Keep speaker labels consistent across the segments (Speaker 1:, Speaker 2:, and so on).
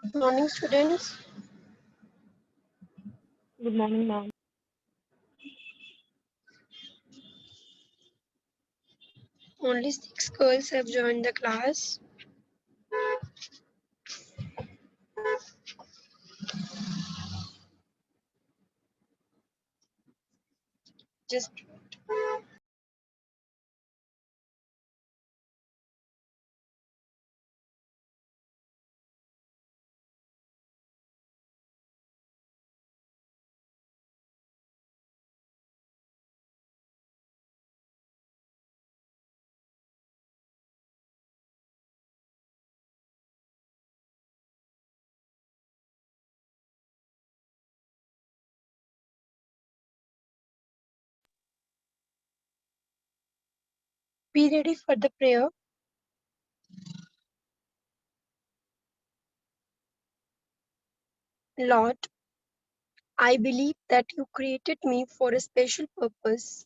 Speaker 1: Good morning, students.
Speaker 2: Good morning, ma'am.
Speaker 1: Only 6 girls have joined the class. Just be ready for the prayer. Lord, I believe that you created me for a special purpose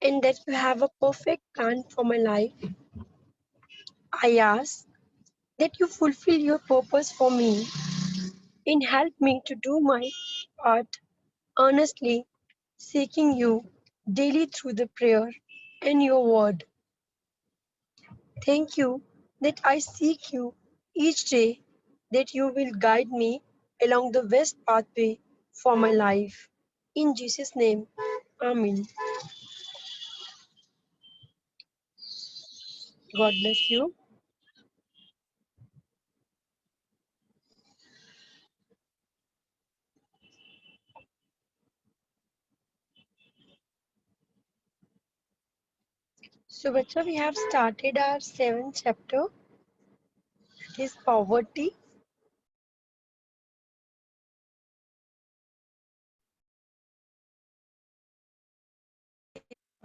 Speaker 1: and that you have a perfect plan for my life. I ask that you fulfill your purpose for me and help me to do my part earnestly, seeking you daily through the prayer and your word. Thank you that I seek you each day, that you will guide me along the best pathway for my life. In Jesus' name, Amen. God bless you. So, Bacha, we have started our 7th chapter, that is poverty.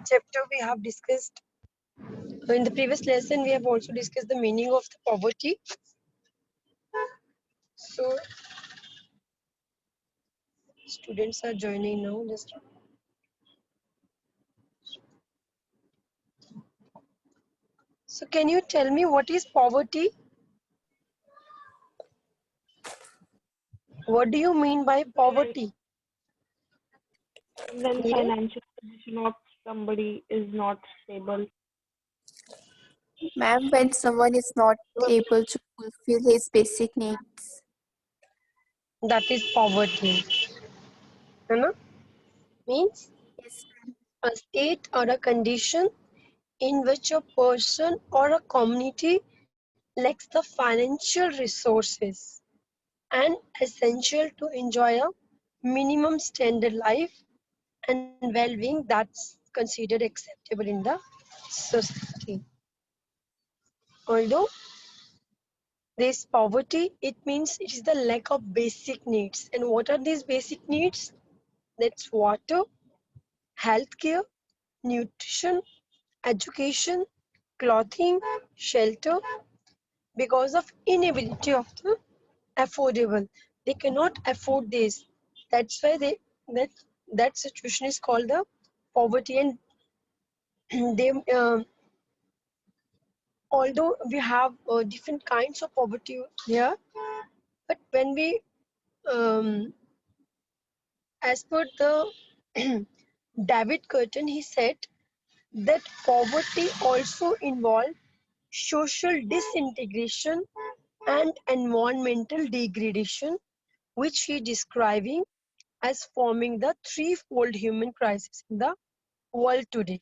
Speaker 1: Chapter we have discussed in the previous lesson, we have also discussed the meaning of the poverty. So, students are joining now. Just so, can you tell me what is poverty? What do you mean by
Speaker 2: When
Speaker 1: poverty?
Speaker 2: when
Speaker 1: Yes.
Speaker 2: financial position of somebody is not stable,
Speaker 3: Ma'am, when someone is not able to fulfill his basic needs.
Speaker 1: That is poverty. है ना? Means
Speaker 3: Yes, ma'am.
Speaker 1: a state or a condition in which a person or a community lacks the financial resources and essential to enjoy a minimum standard life and well-being that's considered acceptable in the society. Although this poverty, it means it is the lack of basic needs. And what are these basic needs? That's water, healthcare, nutrition, education, clothing, shelter, because of inability of the affordable. They cannot afford this. That's why that that situation is called the poverty. And they although we have different kinds of poverty here, but when we as per the David Curtin, he said that poverty also involves social disintegration and environmental degradation, which he describing as forming the threefold human crisis in the world today.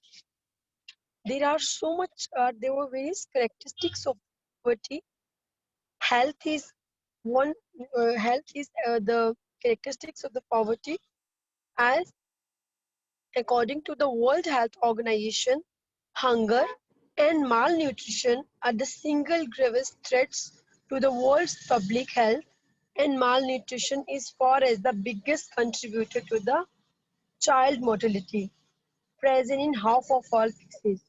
Speaker 1: There are so much, there were various characteristics of poverty. Health is one, health is the characteristics of the poverty as according to the World Health Organization, hunger and malnutrition are the single gravest threats to the world's public health, and malnutrition is far as the biggest contributor to the child mortality present in half of all cases.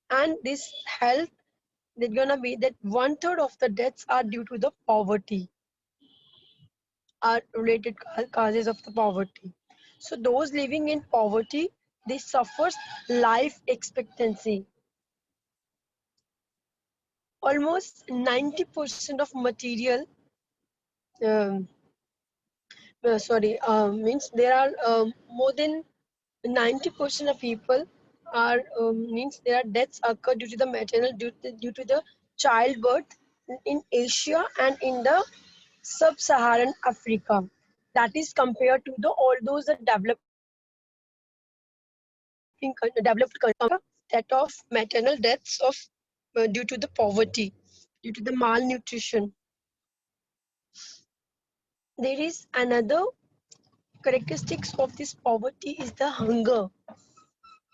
Speaker 1: And this health, they're gonna be that 1/3 of the deaths are due to the poverty, are related causes of the poverty. So those living in poverty, they suffers life expectancy. almost 90% of material um, means there are more than 90% of people are means there are deaths occur due to the maternal due to the childbirth in Asia and in the sub-Saharan Africa. That is compared to the all those developing developed countries that of maternal deaths of due to the poverty, due to the malnutrition. There is another characteristics of this poverty is the hunger.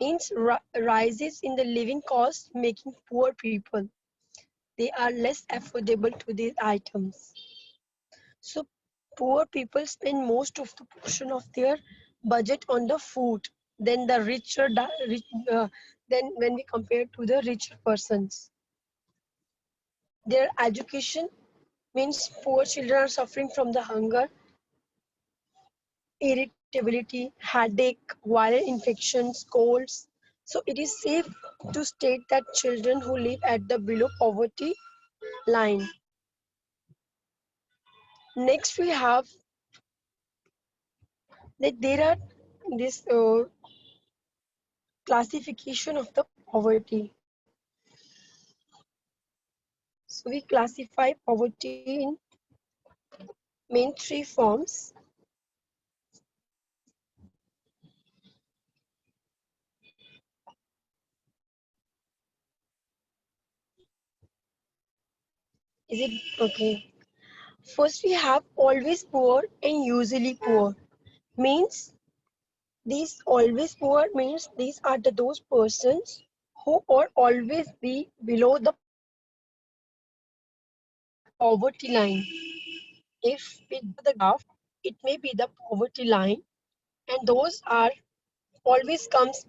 Speaker 1: Means rises in the living cost, making poor people they are less affordable to these items. So poor people spend most of the portion of their budget on the food than the than when we compare to the richer persons. Their education means poor children are suffering from the hunger, irritability, headache, viral infections, colds. So it is safe to state that children who live at the below poverty line. Next, we have that there are this classification of the poverty. So we classify poverty in main three forms. Is it okay? First, we have always poor and usually poor. Means these always poor means these are those persons who are always be below the poverty line. If we do the graph, it may be the poverty line, and those are always comes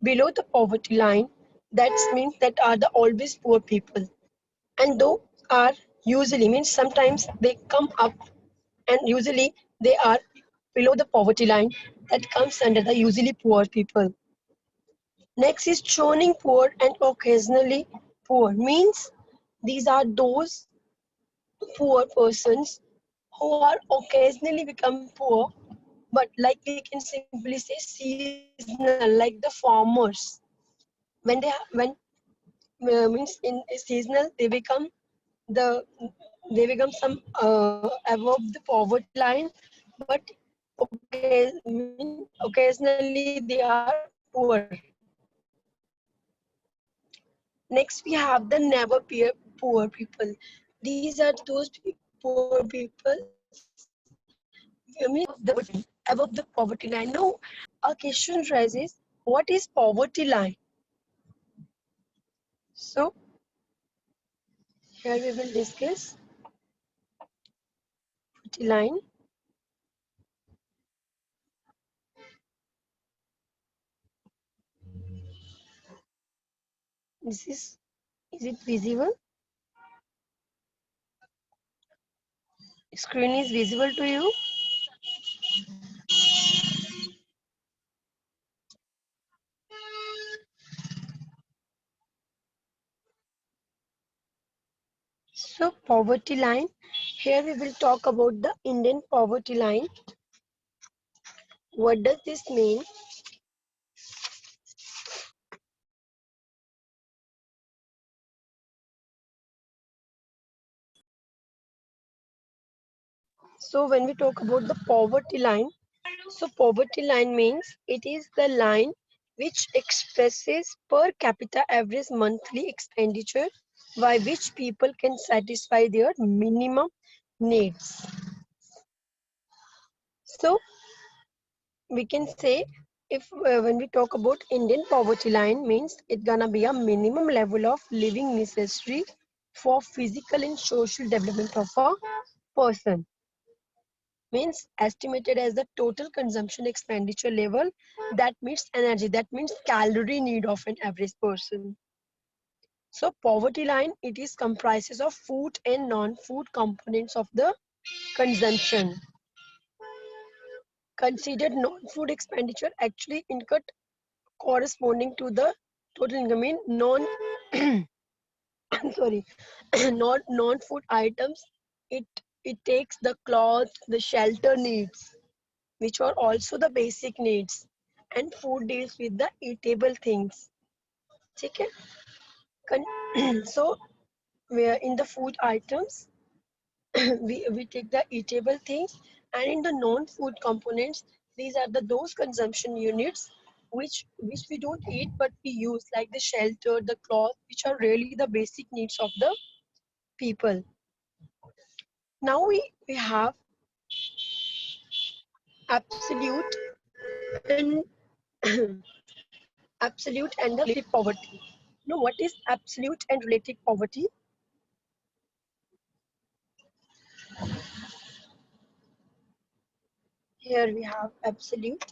Speaker 1: below the poverty line. That means that are the always poor people, and those are usually means sometimes they come up, and usually they are below the poverty line. That comes under the usually poor people. Next is churning poor and occasionally poor. Means these are those poor persons who are occasionally become poor, but like we can simply say seasonal, like the farmers. When means in seasonal they become the they become some above the poverty line, but occasionally they are poor. Next, we have the never poor people. These are those poor people above the poverty line. Now, a question rises: what is poverty line? So, here we will discuss poverty line. This is it visible? Screen is visible to you? So, poverty line. Here we will talk about the Indian poverty line. What does this mean? So, when we talk about the poverty line, so poverty line means it is the line which expresses per capita average monthly expenditure by which people can satisfy their minimum needs. So we can say if when we talk about Indian poverty line means it's gonna be a minimum level of living necessary for physical and social development of a person. Means estimated as the total consumption expenditure level that meets energy, that means calorie need of an average person. So poverty line, it is comprises of food and non-food components of the consumption. Considered non-food expenditure actually incurred corresponding to the total income in non sorry, not non-food items. It takes the cloth, the shelter needs, which are also the basic needs, and food deals with the eatable things. Okay? So we are in the food items, we take the eatable things, and in the non-food components, these are the those consumption units which we don't eat but we use, like the shelter, the cloth, which are really the basic needs of the people. Now we have absolute and absolute and the relative poverty. Now, what is absolute and relative poverty? Here we have absolute.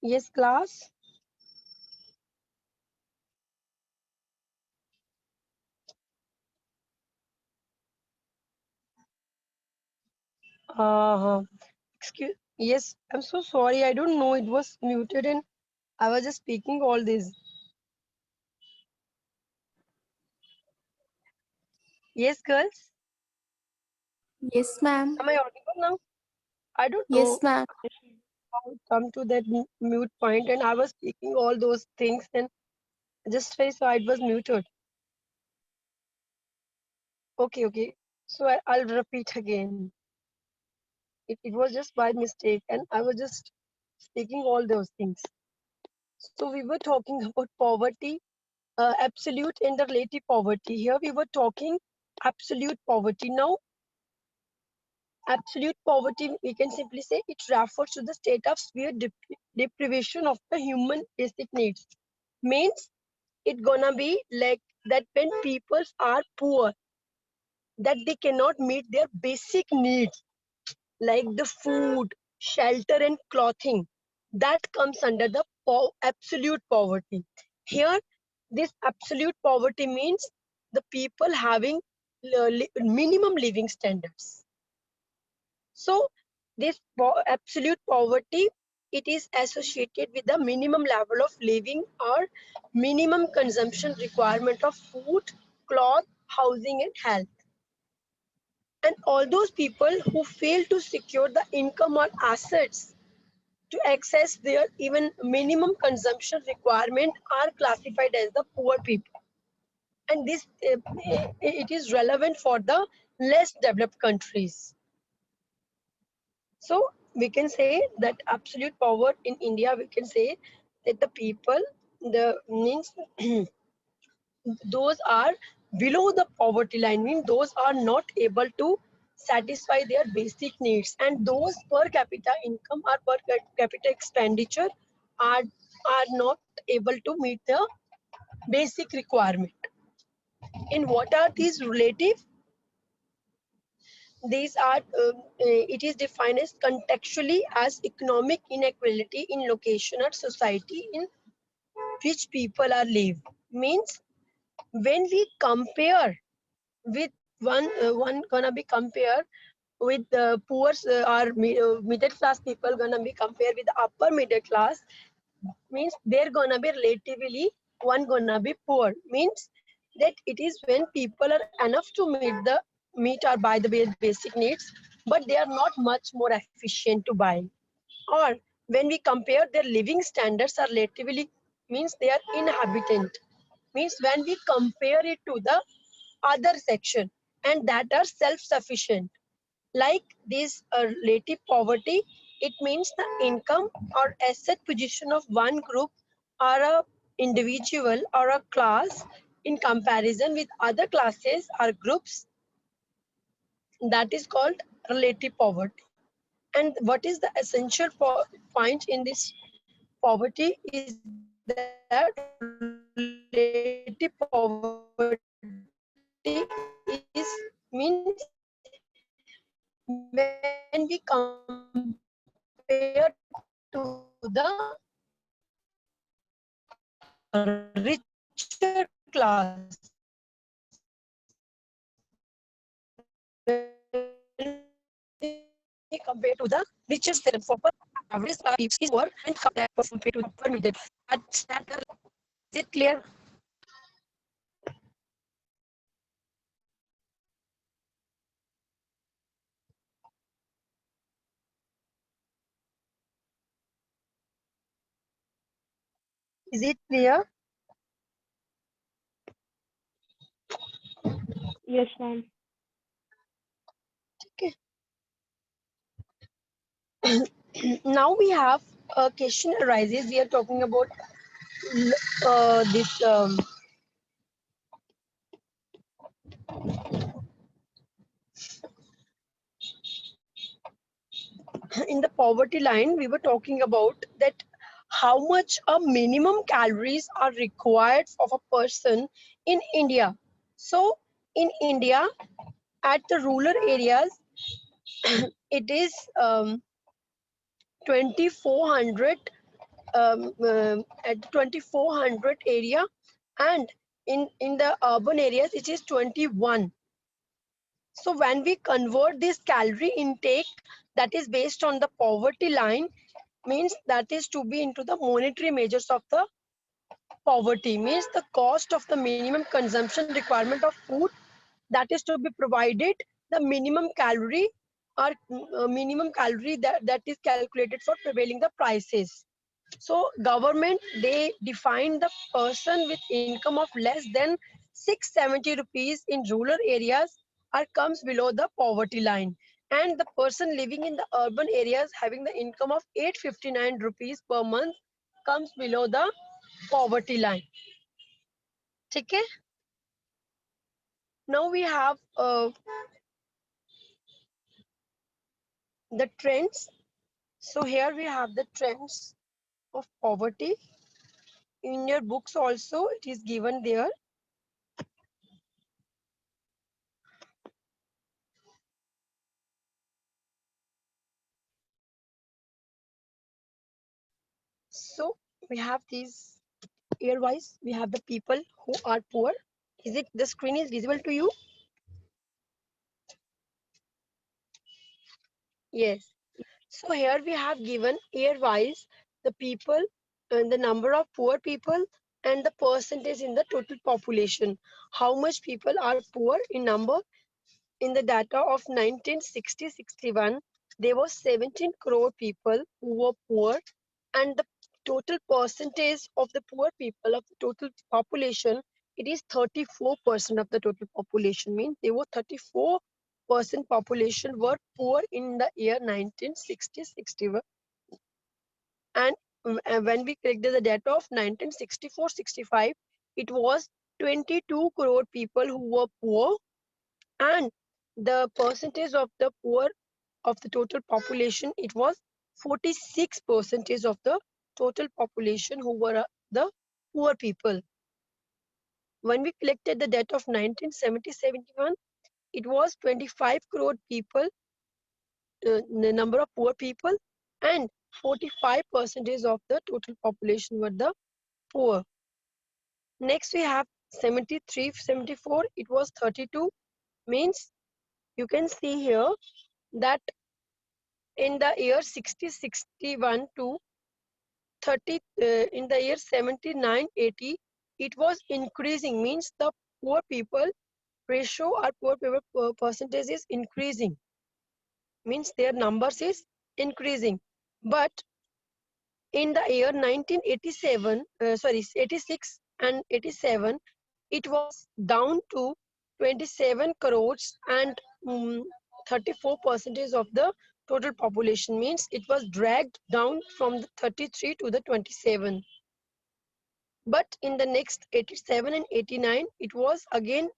Speaker 1: Yes, class. Uh, excuse. Yes, I'm so sorry. I don't know. It was muted and I was just speaking all this. Yes, girls.
Speaker 3: Yes, ma'am.
Speaker 1: Am I audible now? I don't know
Speaker 3: Yes, ma'am.
Speaker 2: Yes,
Speaker 1: how it come to that mute point, and I was speaking all those things, and just I saw it was muted. Okay, okay. So I'll repeat again. It was just by mistake, and I was just speaking all those things. So we were talking about poverty, absolute and the relative poverty. Here we were talking absolute poverty. Now, absolute poverty, we can simply say it refers to the state of severe deprivation of the human basic needs. Means it gonna be like that when people are poor, that they cannot meet their basic needs like the food, shelter, and clothing. That comes under the absolute poverty. Here, this absolute poverty means the people having minimum living standards. So, this absolute poverty, it is associated with the minimum level of living or minimum consumption requirement of food, cloth, housing, and health. And all those people who fail to secure the income or assets to access their even minimum consumption requirement are classified as the poor people. And this it is relevant for the less developed countries. So we can say that absolute poverty in India, we can say that the people, the means those are below the poverty line, means those are not able to satisfy their basic needs, and those per capita income or per capita expenditure are not able to meet the basic requirement. In what are these relative? These are it is defined as contextually as economic inequality in location or society in which people are live. Means when we compare with one gonna be compared with the poor or middle class people gonna be compared with the upper middle class, means they're gonna be relatively one gonna be poor, means that it is when people are enough to meet or buy the basic needs, but they are not much more efficient to buy. Or when we compare their living standards are relatively, means they are inhabitant, means when we compare it to the other section and that are self-sufficient, like this relative poverty, it means the income or asset position of one group or a individual or a class in comparison with other classes or groups, that is called relative poverty. And what is the essential point in this poverty is that relative poverty is means when we compare to the richer section for average people is poor and compared to the upper middle. Is it clear? Is it clear?
Speaker 2: yes, ma'am.
Speaker 1: Okay. Now we have a question arises. We are talking about this in the poverty line. We were talking about that how much a minimum calories are required of a person in India. So in India, at the rural areas, it is 2400 at 2400 area, and in the urban areas it is 21. So when we convert this calorie intake that is based on the poverty line, means that is to be into the monetary measures of the poverty, means the cost of the minimum consumption requirement of food that is to be provided, the minimum calorie or minimum calorie that is calculated for prevailing the prices. So government, they define the person with income of less than 670 rupees in rural areas or comes below the poverty line, and the person living in the urban areas having the income of 859 rupees per month comes below the poverty line. Okay. Now we have the trends. So here we have the trends of poverty. In your books also it is given there. So we have these year wise. We have the people who are poor. Is it, the screen is visible to you? Yes. So here we have given year wise the people and the number of poor people and the percentage in the total population. How much people are poor in number? In the data of 1960-61, there were 17 crore people who were poor, and the total percentage of the poor people of the total population, it is 34% of the total population. Means there were 34% population were poor in the year 1960-61, and when we collected the data of 1964-65, it was 22 crore people who were poor, and the percentage of the poor of the total population, it was 46% of the total population who were the poor people. When we collected the data of 1970-71, it was 25 crore people, the number of poor people, and 45% of the total population were the poor. Next we have 73-74, it was 32. Means you can see here that in the year 60-61 to 30, in the year 79-80, it was increasing. Means the poor people ratio or poor people percentage is increasing. Means their numbers is increasing. But in the year 1987, 86 and 87, it was down to 27 crores and 34% of the total population. Means it was dragged down from the 33 to the 27. But in the next 87 and 89, it was again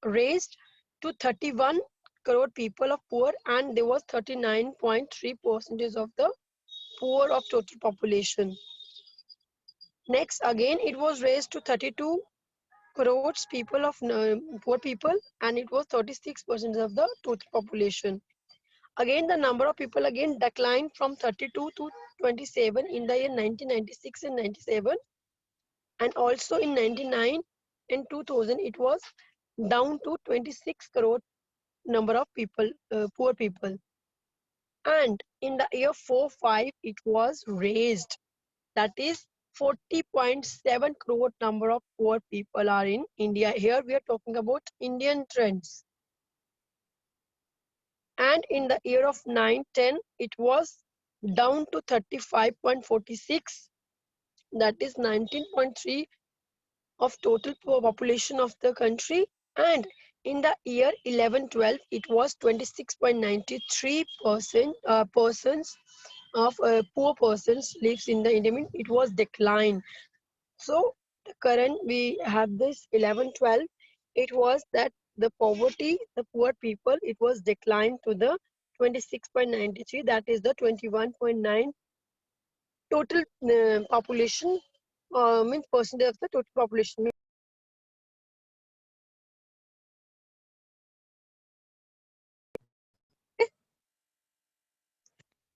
Speaker 1: raised to 31 crore people of poor, and there was 39.3% of the poor of total population. Next, again, it was raised to 32 crores people of poor people, and it was 36% of the total population. Again, the number of people again declined from 32 to 27 in the year 1996 and 97, and also in 99 and 2000, it was down to 26 crore number of people, poor people. And in the year 45, it was raised. That is 40.7 crore number of poor people are in India. Here we are talking about Indian trends. And in the year of 9-10, it was down to 35.46. That is 19.3 of total population of the country. And in the year 11-12, it was 26.93% persons of poor persons lives in the India. Mean it was declined. So the current we have this 11-12, it was that the poverty, the poor people, it was declined to the 26.93, that is the 21.9 total population, means percentage of the total population.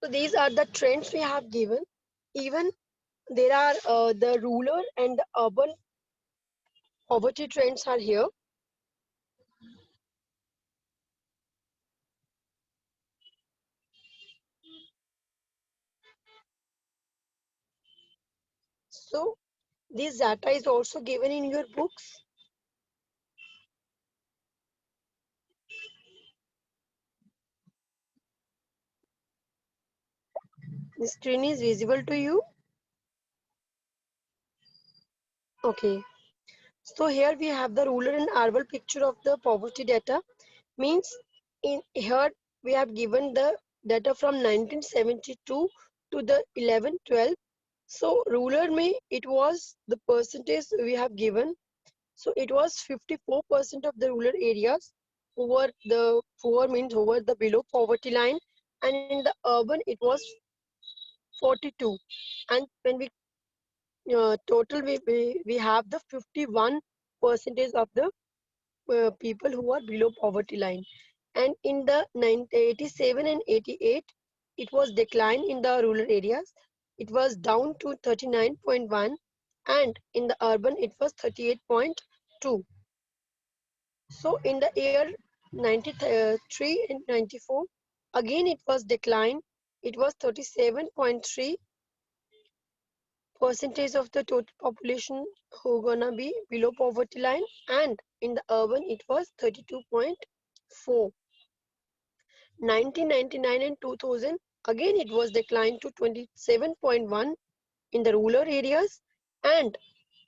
Speaker 1: So these are the trends we have given. Even there are the rural and the urban poverty trends are here. So this data is also given in your books. The screen is visible to you. Okay. So here we have the rural and urban picture of the poverty data. Means in here we have given the data from 1972 to the 11-12. So rural may it was the percentage we have given. So it was 54% of the rural areas who were the poor, means who were the below poverty line, and in the urban it was 42. And when we total we have the 51 percentage of the people who are below poverty line. And in the 87 and 88, it was decline in the rural areas. It was down to 39.1, and in the urban it was 38.2. So in the year 93 and 94, again it was decline. It was 37.3 percentage of the total population who gonna be below poverty line, and in the urban it was 32.4. 1999 and 2000, again it was declined to 27.1 in the rural areas, and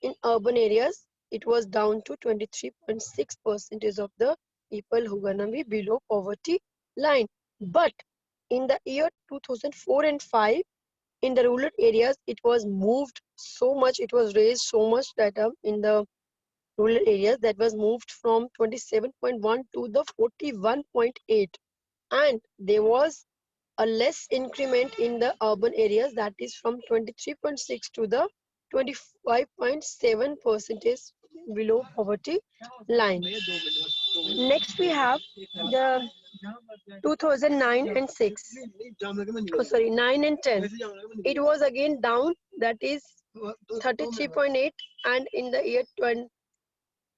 Speaker 1: in urban areas it was down to 23.6 percentage of the people who gonna be below poverty line. But in the year 2004 and 5, in the rural areas it was moved so much, it was raised so much that in the rural areas that was moved from 27.1 to the 41.8, and there was a less increment in the urban areas, that is from 23.6 to the 25.7 percentage below poverty line. Next we have the 2009 and 6. Oh, sorry, 9 and 10. It was again down, that is 33.8, and in the year 20,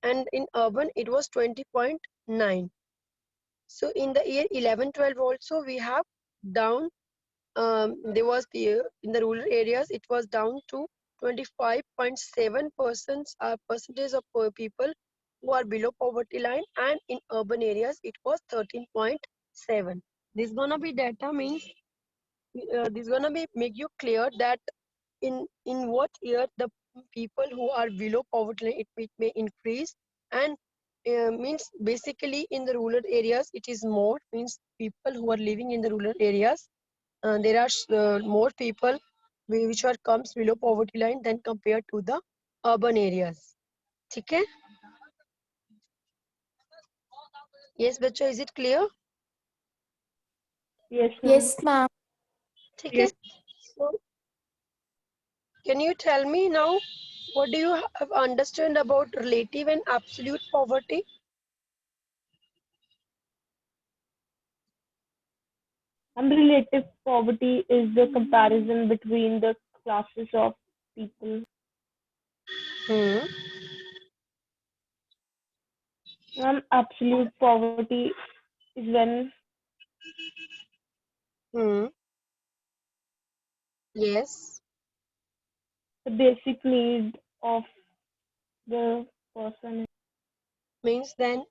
Speaker 1: and in urban it was 20.9. So in the year 11-12 also we have down. There was the in the rural areas it was down to 25.7% percentage of people who are below poverty line, and in urban areas it was 13.7. This gonna be data means this gonna be make you clear that in what year the people who are below poverty line it may increase, and means basically in the rural areas it is more, means people who are living in the rural areas, there are more people which are comes below poverty line than compared to the urban areas. Okay? Yes, bacha, is it clear?
Speaker 2: Yes, ma'am.
Speaker 3: Yes, ma'am.
Speaker 1: Okay. So can you tell me now, what do you have understand about relative and absolute poverty?
Speaker 2: And relative poverty is the comparison between the classes of people.
Speaker 1: Hmm.
Speaker 2: And absolute poverty is when
Speaker 1: Hmm. Yes.
Speaker 2: the basic need of the person.
Speaker 1: Means then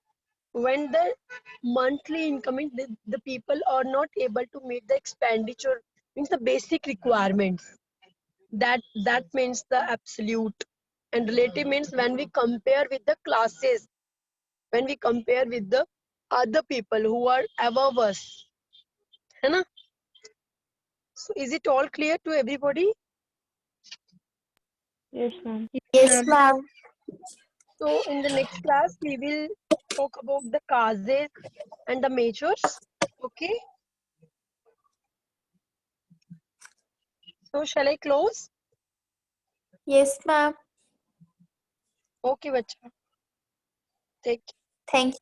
Speaker 1: when the monthly income is the people are not able to meet the expenditure, means the basic requirements, that means the absolute. And relative means when we compare with the classes, when we compare with the other people who are above us, है ना? So is it all clear to everybody?
Speaker 2: Yes, ma'am.
Speaker 3: Yes, ma'am.
Speaker 1: So in the next class we will talk about the causes and the measures. Okay, so shall I close?
Speaker 3: Yes, ma'am.
Speaker 1: Okay bacha, take
Speaker 3: Thank